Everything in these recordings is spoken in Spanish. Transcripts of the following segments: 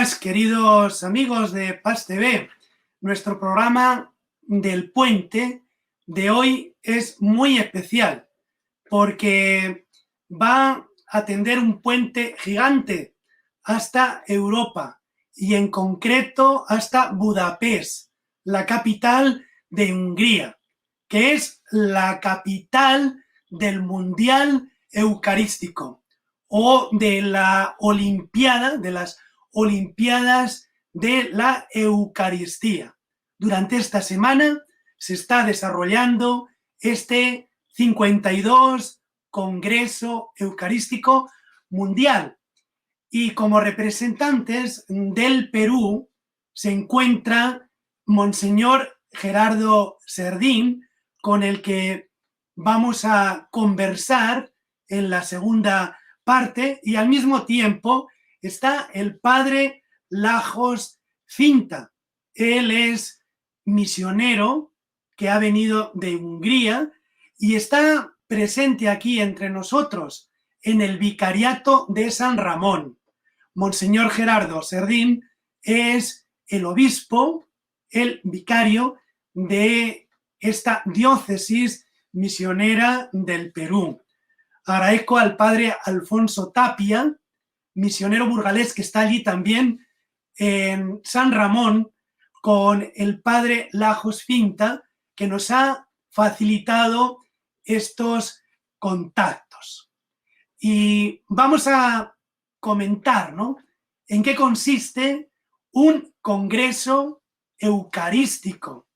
días, queridos amigos de Paz TV. Nuestro programa del puente de hoy es muy especial porque va a atender un puente gigante hasta Europa y en concreto hasta Budapest, la capital de Hungría, que es la capital del Mundial Eucarístico o de la Olimpiada, de las Olimpiadas de la Eucaristía. Durante esta semana se está desarrollando este 52 Congreso Eucarístico Mundial y como representantes del Perú se encuentra Monseñor Gerardo Serdín, con el que vamos a conversar en la segunda parte, y al mismo tiempo está el padre Lajos Finta. Él es misionero que ha venido de Hungría y está presente aquí entre nosotros en el Vicariato de San Ramón. Monseñor Gerardo Serdín es el obispo, el vicario de esta diócesis misionera del Perú. Agradezco al padre Alfonso Tapia, misionero burgalés que está allí también en San Ramón, con el padre Lajos Finta, que nos ha facilitado estos contactos. Y vamos a comentar, ¿no?, en qué consiste un congreso eucarístico,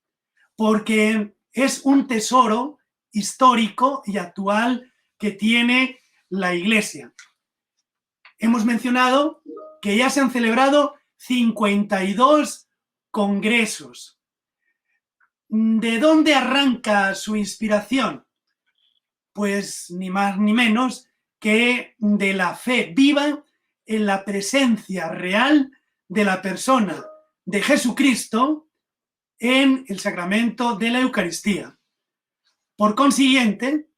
porque es un tesoro histórico y actual que tiene la Iglesia. Hemos mencionado que ya se han celebrado 52 congresos. ¿De dónde arranca su inspiración? Pues ni más ni menos que de la fe viva en la presencia real de la persona de Jesucristo en el sacramento de la Eucaristía. Por consiguiente,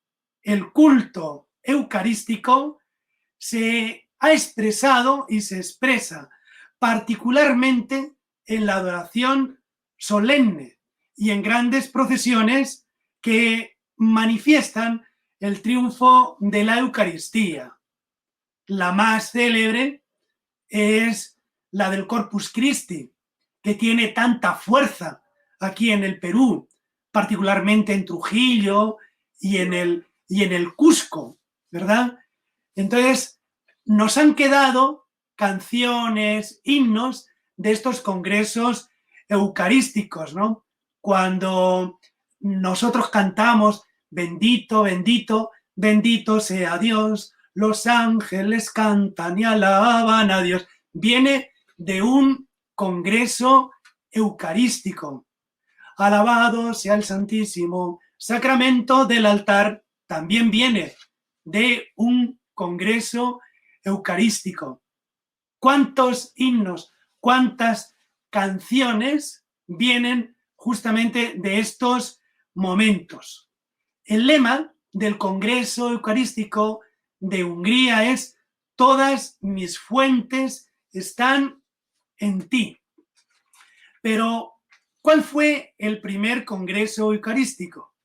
el culto eucarístico se ha expresado y se expresa particularmente en la adoración solemne y en grandes procesiones que manifiestan el triunfo de la Eucaristía. La más célebre es la del Corpus Christi, que tiene tanta fuerza aquí en el Perú, particularmente en Trujillo y en el Cusco, ¿verdad? Entonces, nos han quedado canciones, himnos de estos congresos eucarísticos, ¿no? Cuando nosotros cantamos bendito, bendito, bendito sea Dios, los ángeles cantan y alaban a Dios, viene de un congreso eucarístico. Alabado sea el Santísimo Sacramento del altar, también viene de un congreso eucarístico. ¿Cuántos himnos, cuántas canciones vienen justamente de estos momentos? El lema del Congreso Eucarístico de Hungría es: todas mis fuentes están en ti. Pero, ¿cuál fue el primer Congreso Eucarístico?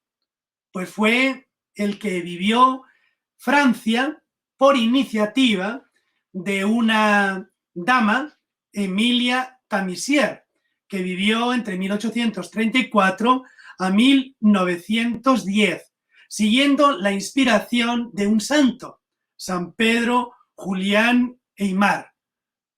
Pues fue el que vivió Francia por iniciativa de una dama, Emilia Tamisier, que vivió entre 1834 a 1910, siguiendo la inspiración de un santo, San Pedro Julián Aymar,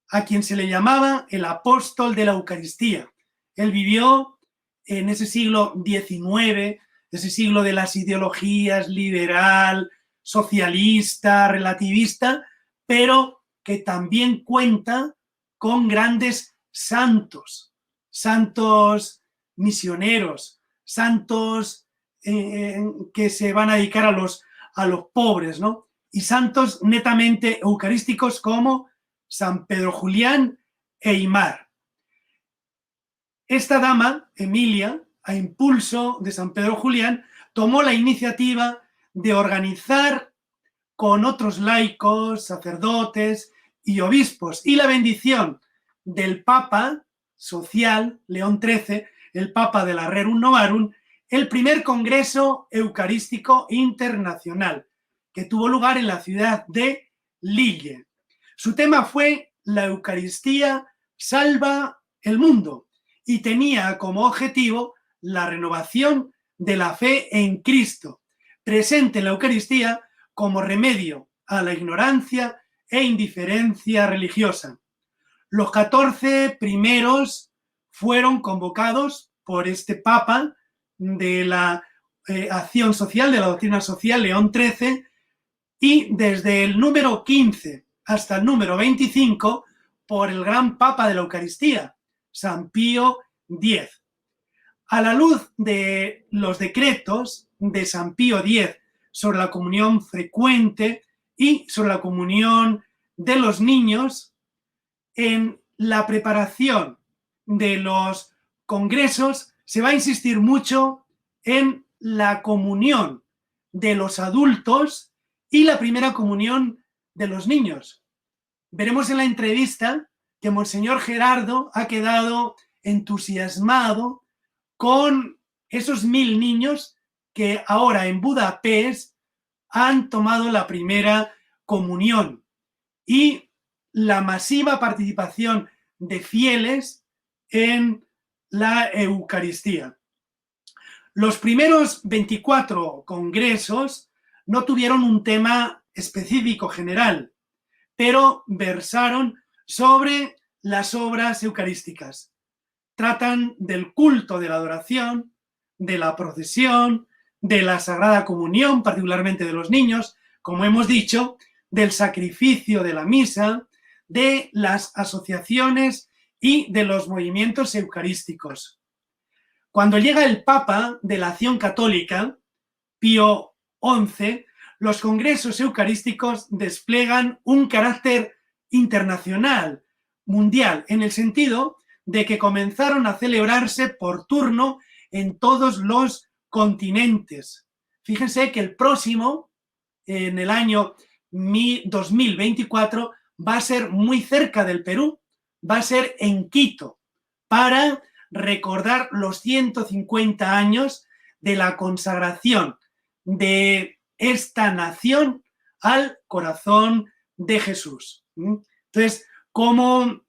a quien se le llamaba el apóstol de la Eucaristía. Él vivió en ese siglo XIX, ese siglo de las ideologías liberal, socialista, relativista, pero que también cuenta con grandes santos, santos misioneros, santos que se van a dedicar a los pobres, ¿no? Y santos netamente eucarísticos como San Pedro Julián Aymar. Esta dama, Emilia, a impulso de San Pedro Julián, tomó la iniciativa de organizar con otros laicos, sacerdotes y obispos, y la bendición del Papa social, León XIII, el Papa de la Rerum Novarum, el primer Congreso Eucarístico Internacional, que tuvo lugar en la ciudad de Lille. Su tema fue la Eucaristía salva el mundo y tenía como objetivo la renovación de la fe en Cristo, presente en la Eucaristía como remedio a la ignorancia e indiferencia religiosa. Los 14 primeros fueron convocados por este Papa de la acción social, de la doctrina social, León XIII, y desde el número 15 hasta el número 25 por el gran Papa de la Eucaristía, San Pío X. A la luz de los decretos de San Pío X sobre la comunión frecuente y sobre la comunión de los niños, en la preparación de los congresos se va a insistir mucho en la comunión de los adultos y la primera comunión de los niños. Veremos en la entrevista que Monseñor Gerardo ha quedado entusiasmado con esos 1000 niños que ahora en Budapest han tomado la primera comunión y la masiva participación de fieles en la Eucaristía. Los primeros 24 congresos no tuvieron un tema específico general, pero versaron sobre las obras eucarísticas. Tratan del culto de la adoración, de la procesión, de la Sagrada Comunión, particularmente de los niños, como hemos dicho, del sacrificio de la misa, de las asociaciones y de los movimientos eucarísticos. Cuando llega el Papa de la Acción Católica, Pío XI, los congresos eucarísticos desplegan un carácter internacional, mundial, en el sentido de que comenzaron a celebrarse por turno en todos los continentes. Fíjense que el próximo, en el año 2024, va a ser muy cerca del Perú, va a ser en Quito, para recordar los 150 años de la consagración de esta nación al corazón de Jesús. Entonces, cómo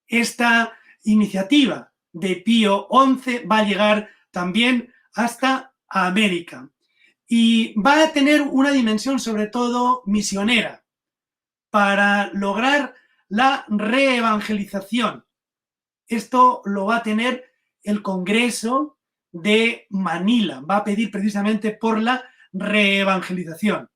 esta iniciativa de Pío XI va a llegar también hasta América y va a tener una dimensión sobre todo misionera para lograr la reevangelización. Esto lo va a tener el Congreso de Manila, va a pedir precisamente por la reevangelización.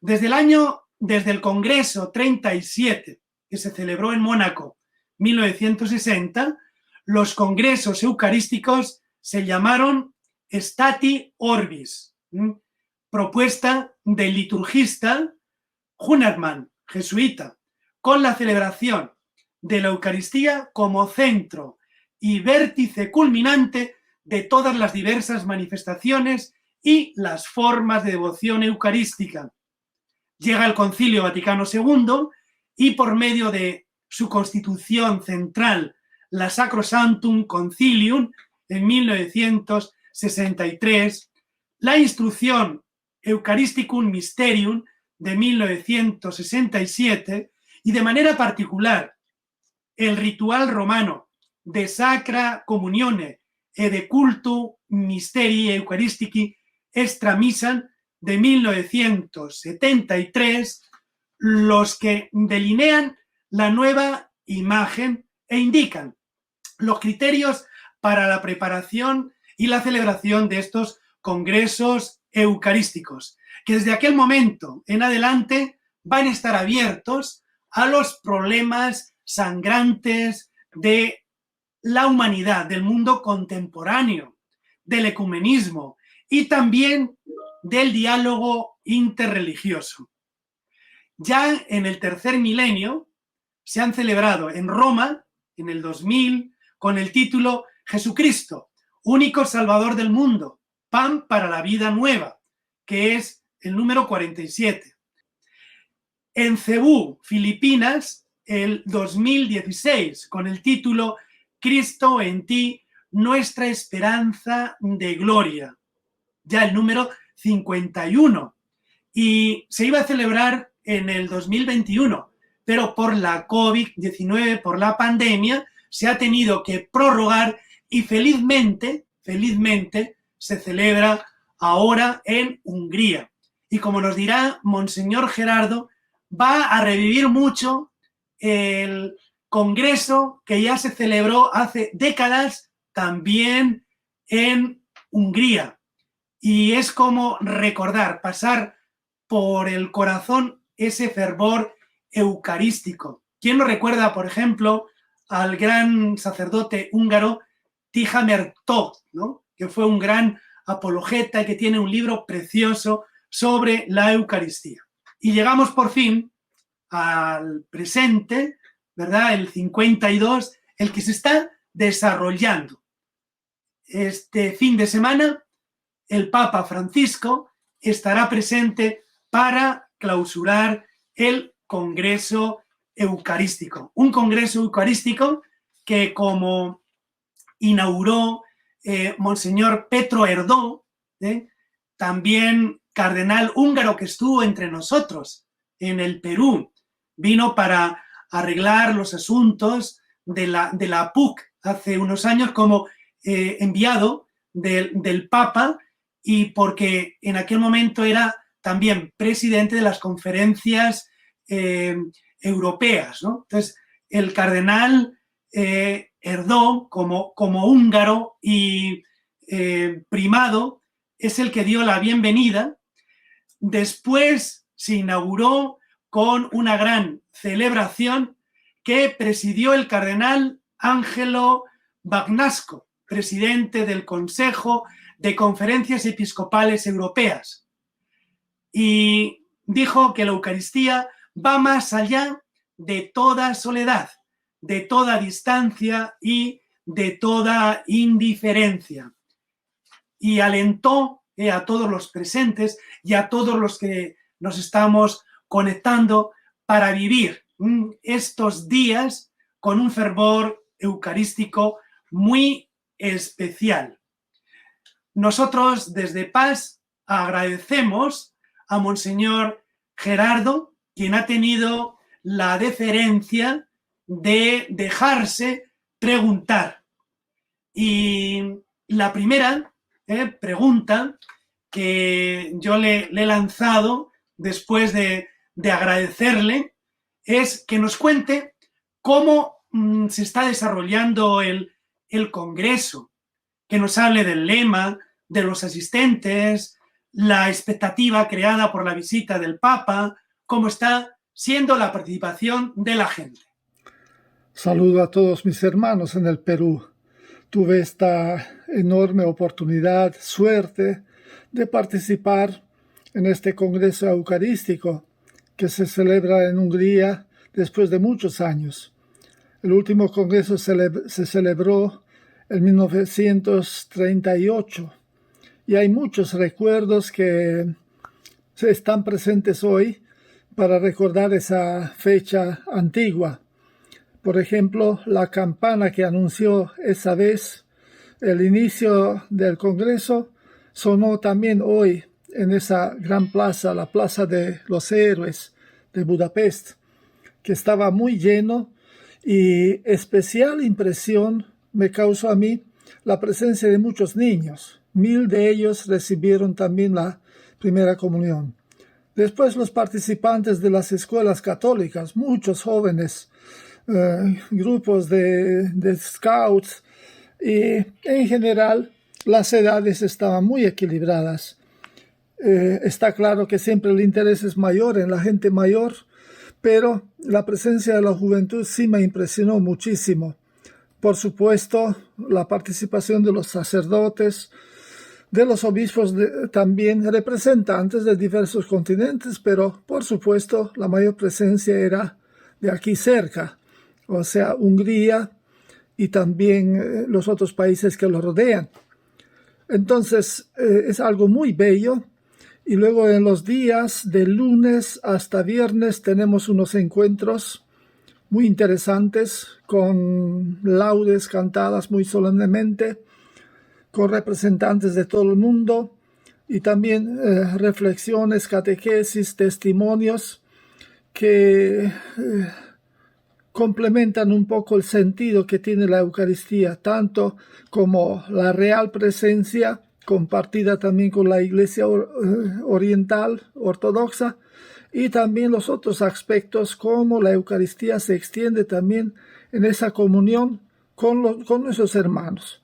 Desde el Congreso 37, que se celebró en Mónaco, 1960, los congresos eucarísticos se llamaron Stati Orbis, propuesta del liturgista Hunnermann, jesuita, con la celebración de la Eucaristía como centro y vértice culminante de todas las diversas manifestaciones y las formas de devoción eucarística. Llega el Concilio Vaticano II y por medio de su constitución central, la Sacrosanctum Concilium, en 1963, la Instrucción Eucharisticum Mysterium de 1967 y de manera particular el ritual romano de Sacra Comunione e de Cultu Mysterii Eucharistici Extra Missam de 1973, los que delinean la nueva imagen e indican los criterios para la preparación y la celebración de estos congresos eucarísticos, que desde aquel momento en adelante van a estar abiertos a los problemas sangrantes de la humanidad, del mundo contemporáneo, del ecumenismo y también del diálogo interreligioso. Ya en el tercer milenio se han celebrado en Roma, en el 2000, con el título Jesucristo, único Salvador del mundo, pan para la vida nueva, que es el número 47. En Cebú, Filipinas, el 2016 con el título Cristo en ti, nuestra esperanza de gloria, ya el número 51, y se iba a celebrar en el 2021, pero por la COVID-19, por la pandemia, se ha tenido que prorrogar y felizmente se celebra ahora en Hungría. Y como nos dirá Monseñor Gerardo, va a revivir mucho el congreso que ya se celebró hace décadas también en Hungría. Y es como recordar, pasar por el corazón ese fervor eucarístico. ¿Quién no recuerda, por ejemplo, al gran sacerdote húngaro Tihamér Tóth, ¿no? Que fue un gran apologeta y que tiene un libro precioso sobre la Eucaristía? Y llegamos por fin al presente, ¿verdad? El 52, el que se está desarrollando. Este fin de semana, el Papa Francisco estará presente para clausurar el Congreso Eucarístico. Un Congreso Eucarístico que, como inauguró Monseñor Petro Erdó, también cardenal húngaro que estuvo entre nosotros en el Perú, vino para arreglar los asuntos de la PUC hace unos años como enviado del Papa, y porque en aquel momento era también presidente de las conferencias europeas, ¿no? Entonces, el cardenal Erdó, como húngaro y primado, es el que dio la bienvenida. Después se inauguró con una gran celebración que presidió el cardenal Ángelo Bagnasco, presidente del Consejo de Conferencias Episcopales Europeas. Y dijo que la Eucaristía va más allá de toda soledad, de toda distancia y de toda indiferencia. Y alentó a todos los presentes y a todos los que nos estamos conectando para vivir estos días con un fervor eucarístico muy especial. Nosotros desde Paz agradecemos a Monseñor Gerardo, quien ha tenido la deferencia de dejarse preguntar. Y la primera pregunta que yo le he lanzado después de agradecerle es que nos cuente cómo se está desarrollando el Congreso, que nos hable del lema, de los asistentes, la expectativa creada por la visita del Papa, cómo está siendo la participación de la gente. Saludo a todos mis hermanos en el Perú. Tuve esta enorme oportunidad, suerte, de participar en este Congreso Eucarístico que se celebra en Hungría después de muchos años. El último congreso se celebró en 1938 y hay muchos recuerdos que están presentes hoy para recordar esa fecha antigua. Por ejemplo, la campana que anunció esa vez el inicio del Congreso sonó también hoy en esa gran plaza, la Plaza de los Héroes de Budapest, que estaba muy lleno, y especial impresión me causó a mí la presencia de muchos niños. 1000 de ellos recibieron también la primera comunión. Después los participantes de las escuelas católicas, muchos jóvenes, grupos de scouts, y en general las edades estaban muy equilibradas. Está claro que siempre el interés es mayor en la gente mayor, pero la presencia de la juventud sí me impresionó muchísimo. Por supuesto, la participación de los sacerdotes, de los obispos, también representantes de diversos continentes, pero por supuesto la mayor presencia era de aquí cerca, o sea, Hungría y también los otros países que lo rodean. Entonces, es algo muy bello. Y luego en los días de lunes hasta viernes tenemos unos encuentros muy interesantes, con laudes cantadas muy solemnemente, con representantes de todo el mundo, y también reflexiones, catequesis, testimonios que complementan un poco el sentido que tiene la Eucaristía, tanto como la real presencia compartida también con la Iglesia oriental ortodoxa, y también los otros aspectos como la Eucaristía se extiende también en esa comunión con nuestros hermanos,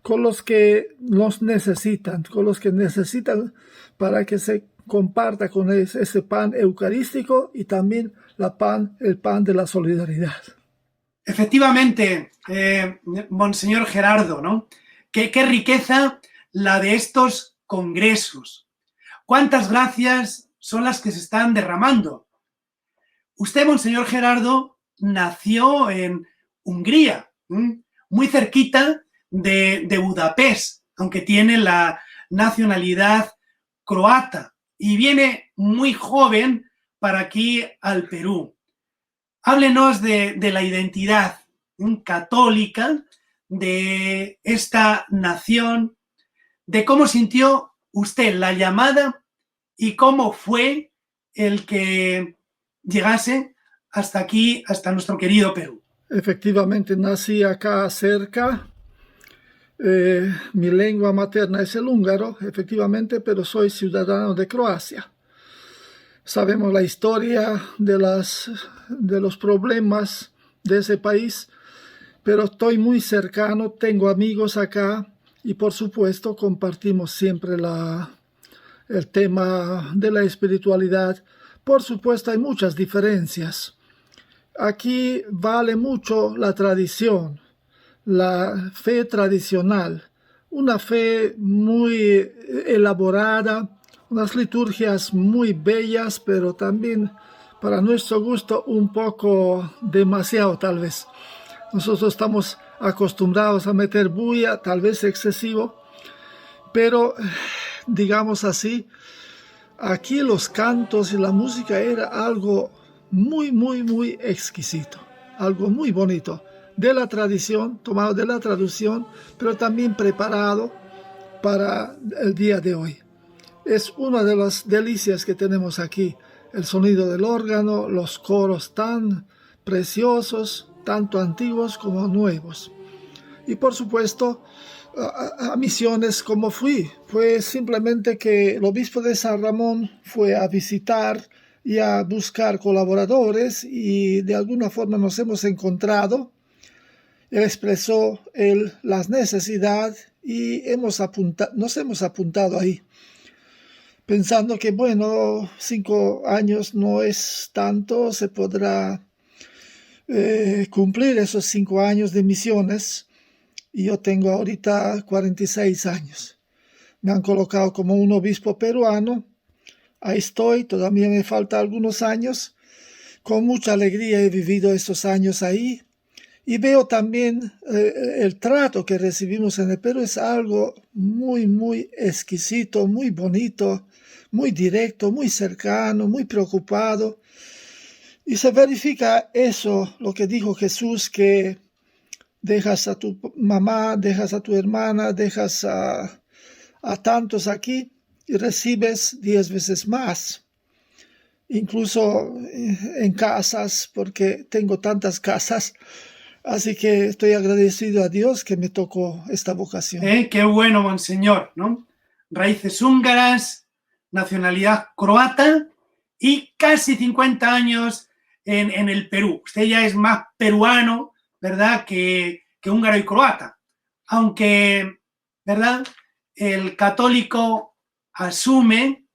con los que nos necesitan, con los que necesitan para que se comparta con ese pan eucarístico y también el pan de la solidaridad. Efectivamente, Monseñor Gerardo, ¿no? Qué riqueza la de estos congresos. ¿Cuántas gracias son las que se están derramando? Usted, Monseñor Gerardo, nació en Hungría, muy cerquita de Budapest, aunque tiene la nacionalidad croata, y viene muy joven para aquí al Perú. Háblenos de la identidad católica de esta nación, de cómo sintió usted la llamada y cómo fue el que llegase hasta aquí, hasta nuestro querido Perú. Efectivamente, nací acá cerca. Mi lengua materna es el húngaro, efectivamente, pero soy ciudadano de Croacia. Sabemos la historia de los problemas de ese país, pero estoy muy cercano, tengo amigos acá y por supuesto compartimos siempre el tema de la espiritualidad. Por supuesto hay muchas diferencias. Aquí vale mucho la tradición, la fe tradicional, una fe muy elaborada, unas liturgias muy bellas, pero también para nuestro gusto un poco demasiado tal vez. Nosotros estamos acostumbrados a meter bulla, tal vez excesivo, pero digamos así, aquí los cantos y la música era algo muy, muy, muy exquisito, algo muy bonito, de la tradición, tomado de la traducción, pero también preparado para el día de hoy. Es una de las delicias que tenemos aquí, el sonido del órgano, los coros tan preciosos, tanto antiguos como nuevos. Y por supuesto, a misiones como fue simplemente que el obispo de San Ramón fue a visitar y a buscar colaboradores y de alguna forma nos hemos encontrado. Él expresó las necesidades y nos hemos apuntado ahí, pensando que, bueno, 5 años no es tanto, se podrá cumplir esos 5 años de misiones. Y yo tengo ahorita 46 años. Me han colocado como un obispo peruano. Ahí estoy, todavía me faltan algunos años. Con mucha alegría he vivido estos años ahí. Y veo también el trato que recibimos en el Perú es algo muy, muy exquisito, muy bonito, muy directo, muy cercano, muy preocupado. Y se verifica eso, lo que dijo Jesús, que dejas a tu mamá, dejas a tu hermana, dejas a tantos aquí y recibes 10 veces más. Incluso en casas, porque tengo tantas casas. Así que estoy agradecido a Dios que me tocó esta vocación. Qué bueno, Monseñor, ¿no? Raíces húngaras, nacionalidad croata y casi 50 años en el Perú. Usted ya es más peruano, ¿verdad?, que húngaro y croata. Aunque, ¿verdad?, el católico asume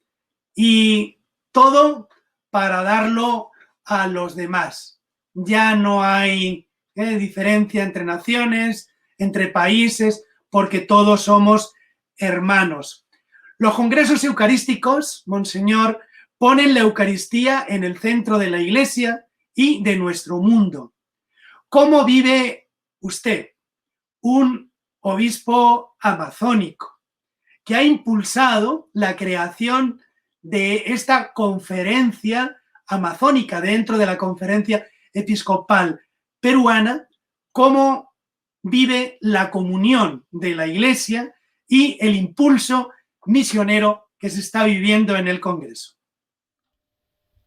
y todo para darlo a los demás. Ya no hay diferencia entre naciones, entre países, porque todos somos hermanos. Los congresos eucarísticos, Monseñor, ponen la Eucaristía en el centro de la Iglesia y de nuestro mundo. ¿Cómo vive usted, un obispo amazónico, que ha impulsado la creación de esta conferencia amazónica dentro de la conferencia episcopal? peruana, cómo vive la comunión de la Iglesia y el impulso misionero que se está viviendo en el Congreso.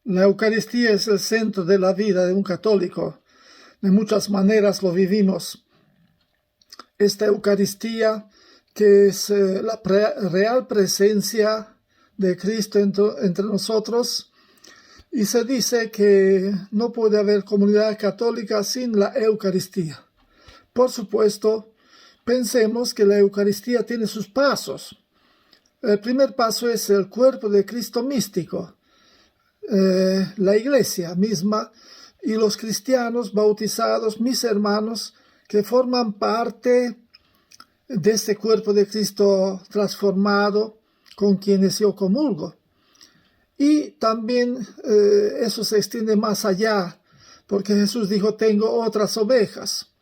La Eucaristía es el centro de la vida de un católico. De muchas maneras lo vivimos. Esta Eucaristía, que es la real presencia de Cristo entre nosotros, y se dice que no puede haber comunidad católica sin la Eucaristía. Por supuesto, pensemos que la Eucaristía tiene sus pasos. El primer paso es el cuerpo de Cristo místico, la Iglesia misma y los cristianos bautizados, mis hermanos, que forman parte de este cuerpo de Cristo transformado con quienes yo comulgo. Y también eso se extiende más allá, porque Jesús dijo, tengo otras ovejas.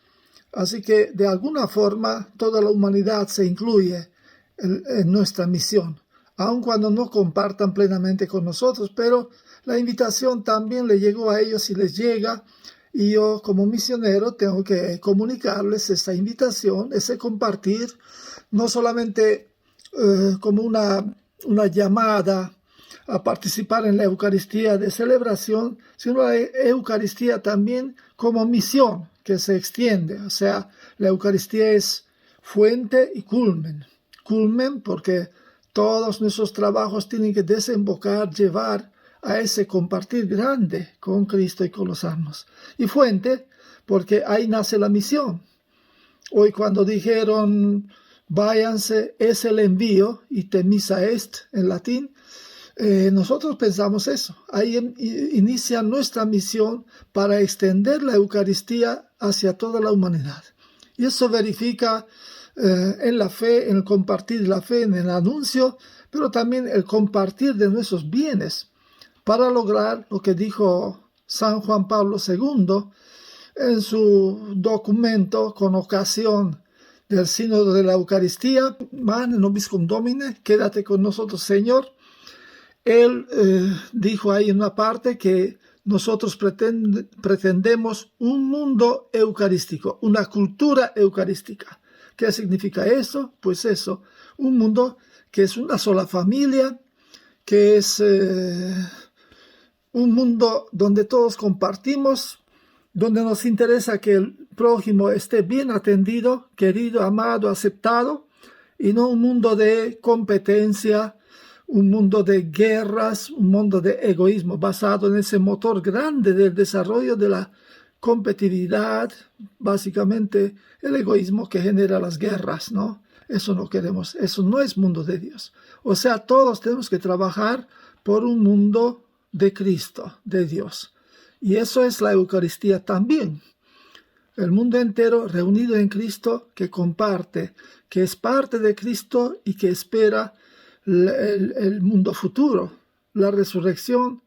Así que de alguna forma toda la humanidad se incluye en nuestra misión, aun cuando no compartan plenamente con nosotros, pero la invitación también le llegó a ellos y les llega, y yo como misionero tengo que comunicarles esa invitación, ese compartir, no solamente como una llamada a participar en la Eucaristía de celebración, sino la Eucaristía también como misión que se extiende. O sea, la Eucaristía es fuente y culmen. Culmen porque todos nuestros trabajos tienen que desembocar, llevar a ese compartir grande con Cristo y con los hermanos. Y fuente, porque ahí nace la misión. Hoy cuando dijeron, váyanse, es el envío, ite missa est en latín, nosotros pensamos eso. Ahí inicia nuestra misión para extender la Eucaristía hacia toda la humanidad. Y eso verifica en la fe, en el compartir la fe, en el anuncio, pero también el compartir de nuestros bienes, para lograr lo que dijo San Juan Pablo II en su documento con ocasión del Sínodo de la Eucaristía, Mane nobiscum Domine, quédate con nosotros, Señor. Él dijo ahí en una parte que nosotros pretendemos un mundo eucarístico, una cultura eucarística. ¿Qué significa eso? Pues eso, un mundo que es una sola familia, que es un mundo donde todos compartimos, donde nos interesa que el prójimo esté bien atendido, querido, amado, aceptado, y no un mundo de competencia, un mundo de guerras, un mundo de egoísmo basado en ese motor grande del desarrollo de la competitividad, básicamente el egoísmo que genera las guerras, ¿no? Eso no queremos, eso no es mundo de Dios. O sea, todos tenemos que trabajar por un mundo de Cristo, de Dios. Y eso es la Eucaristía también. El mundo entero reunido en Cristo que comparte, que es parte de Cristo y que espera el mundo futuro, la resurrección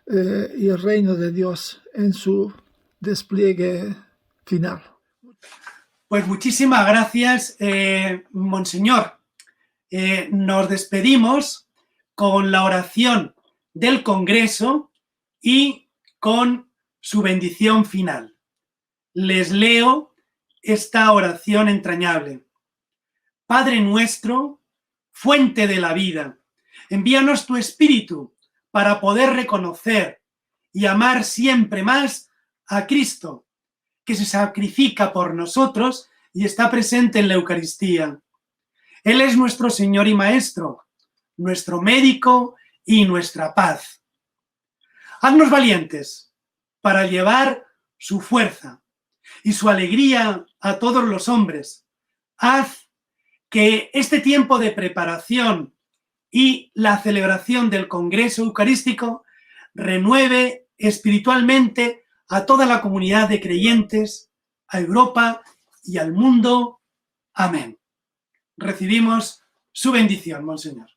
y el reino de Dios en su despliegue final. Pues muchísimas gracias, Monseñor. Nos despedimos con la oración del Congreso y con su bendición final. Les leo esta oración entrañable. Padre nuestro, fuente de la vida, envíanos tu Espíritu para poder reconocer y amar siempre más a Cristo, que se sacrifica por nosotros y está presente en la Eucaristía. Él es nuestro Señor y Maestro, nuestro médico y nuestra paz. Haznos valientes para llevar su fuerza y su alegría a todos los hombres. Haz que este tiempo de preparación y la celebración del Congreso Eucarístico renueve espiritualmente a toda la comunidad de creyentes, a Europa y al mundo. Amén. Recibimos su bendición, Monseñor.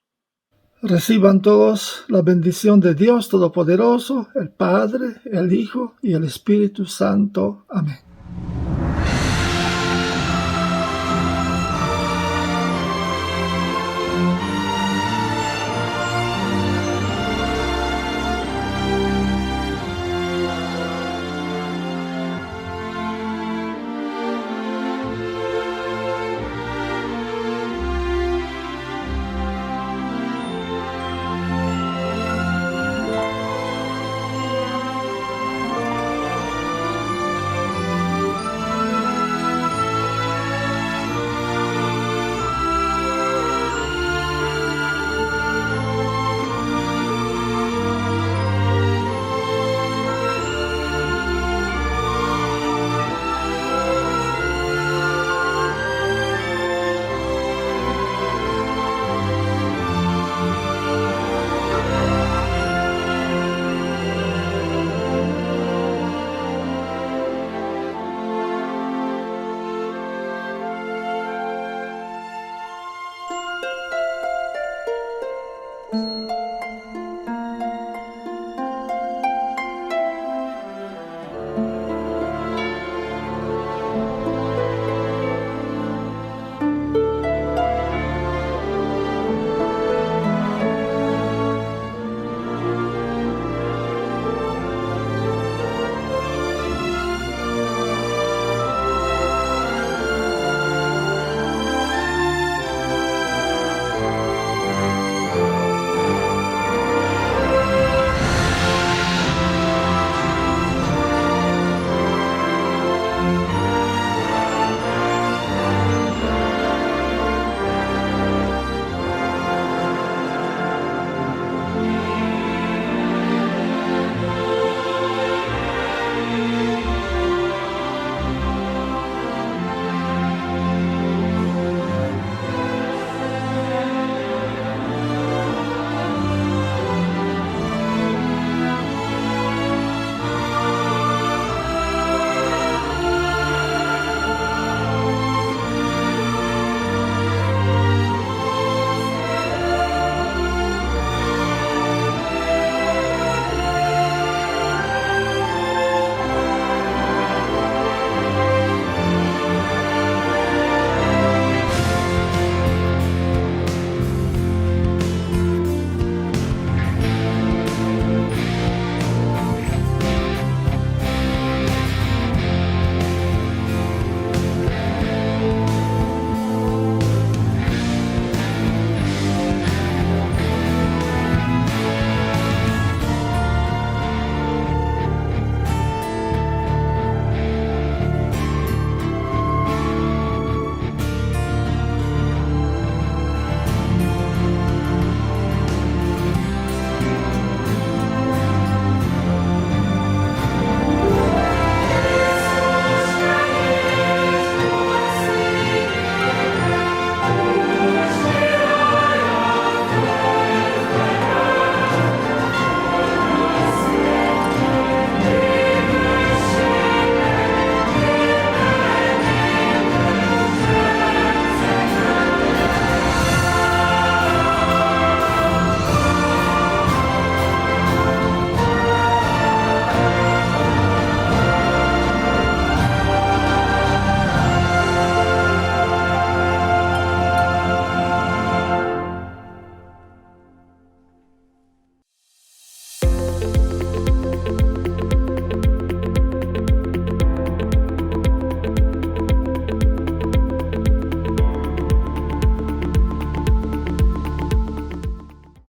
Reciban todos la bendición de Dios Todopoderoso, el Padre, el Hijo y el Espíritu Santo. Amén.